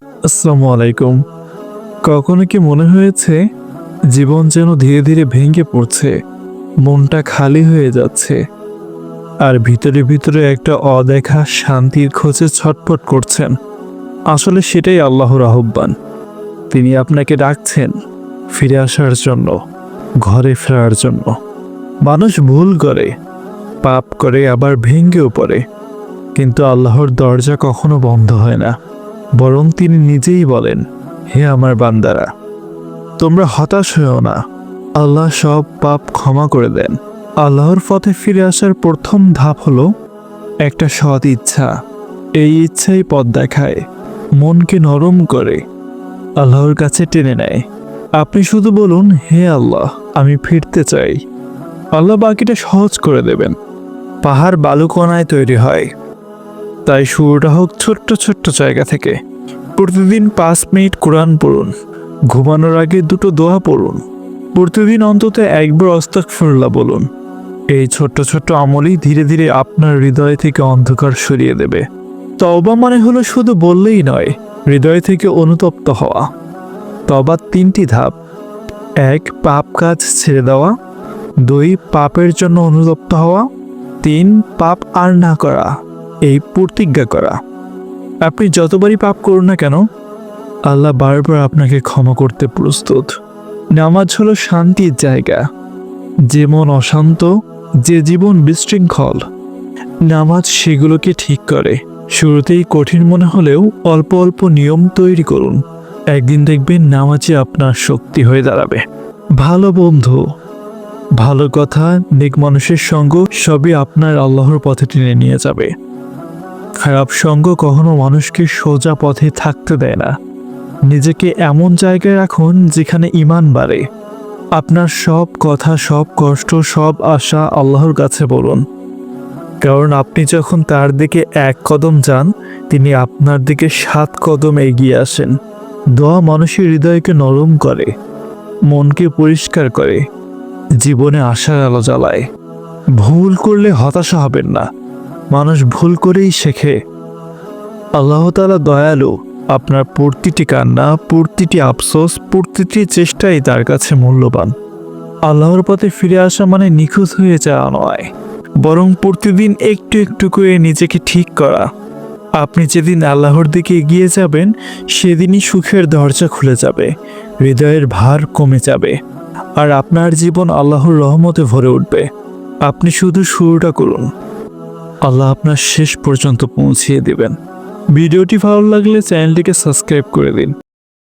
আসসালামু আলাইকুম। কখনো কি মনে হয়েছে জীবন যেন ধীরে ধীরে ভেঙে পড়ছে, মনটা খালি হয়ে যাচ্ছে, আর ভিতরে ভিতরে একটা অদেখা শান্তির খোঁজে ছটফট করছেন? আসলে সেটাই আল্লাহর আহ্বান। তিনি আপনাকে ডাকছেন ফিরে আসার জন্য, ঘরে ফেরার জন্য। মানুষ ভুল করে, পাপ করে, আবার ভেঙ্গেও পড়ে, কিন্তু আল্লাহর দরজা কখনো বন্ধ হয় না। বরং তিনি নিজেই বলেন, হে আমার বান্দারা, তোমরা হতাশ হয়েও না, আল্লাহ সব পাপ ক্ষমা করে দেন। আল্লাহর পথে ফিরে আসার প্রথম ধাপ হলো একটা সৎ ইচ্ছা। এই ইচ্ছাই পথ দেখায়, মনকে নরম করে, আল্লাহর কাছে টেনে নেয়। আপনি শুধু বলুন, হে আল্লাহ, আমি ফিরতে চাই। আল্লাহ বাকিটা সহজ করে দেবেন। পাহাড় বালুকণায় তৈরি হয়, তাই শুরুটা হোক ছোট্ট ছোট্ট জায়গা থেকে। প্রতিদিন 5 মিনিট কোরআন পড়ুন, ঘুমানোর আগে 2টো দোয়া পড়ুন, প্রতিদিন অন্তত একবার আস্তাগফিরুল্লাহ বলুন। এই ছোট্ট ছোট্ট আমলই ধীরে ধীরে আপনার হৃদয় থেকে অন্ধকার সরিয়ে দেবে। তওবা মানে হলো শুধু বললেই নয়, হৃদয় থেকে অনুতপ্ত হওয়া। তওবার 3টি ধাপ: 1. পাপ কাজ ছেড়ে দেওয়া, 2. পাপের জন্য অনুতপ্ত হওয়া, 3. পাপ আর না করা, এই প্রতিজ্ঞা করা। আপনি যতবারই পাপ করুন না কেন, আল্লাহ বারবার আপনাকে ক্ষমা করতে প্রস্তুত। নামাজ হলো শান্তির জায়গা। যে মন অশান্ত, যে জীবন বিশৃঙ্খল, নামাজ সেগুলোকে ঠিক করে। শুরুতেই কঠিন মনে হলেও অল্প অল্প নিয়ম তৈরি করুন। একদিন দেখবেন নামাজই আপনার শক্তি হয়ে দাঁড়াবে। ভালো বন্ধু, ভালো কথা, নেক মানুষের সঙ্গ সবই আপনার আল্লাহর পথে টেনে নিয়ে যাবে। খারাপ সঙ্গ কখনো মানুষকে সোজা পথে থাকতে দেয় না। নিজেকে এমন জায়গায় রাখুন যেখানে ঈমান বাড়ে। আপনার সব কথা, সব কষ্ট, সব আশা আল্লাহর কাছে বলুন, কারণ আপনি যখন তার দিকে 1 কদম যান, তিনি আপনার দিকে 7 কদম এগিয়ে আসেন। দোয়া মানুষের হৃদয়কে নরম করে, মনকে পরিষ্কার করে, জীবনে আশার আলো জ্বালায়। ভুল করলে হতাশা হবেন না, মানুষ ভুল করেই শেখে। আল্লাহ তাআলা দয়ালু। আপনার প্রতিটি কান্না, প্রতিটি আফসোস, প্রতিটি চেষ্টাই তার কাছে মূল্যবান। আল্লাহর পথে ফিরে আসা মানে নিখুঁত হয়ে যাওয়া নয়, বরং প্রতিদিন একটু একটু করে নিজেকে ঠিক করা। আপনি যেদিন আল্লাহর দিকে এগিয়ে যাবেন, সেদিনই সুখের দরজা খুলে যাবে, হৃদয়ের ভার কমে যাবে, আর আপনার জীবন আল্লাহর রহমতে ভরে উঠবে। আপনি শুধু শুরুটা করুন, আল্লাহ আপনার শেষ পর্যন্ত পৌঁছিয়ে দিবেন। ভিডিওটি ভালো লাগলে চ্যানেলটিকে সাবস্ক্রাইব করে দিন।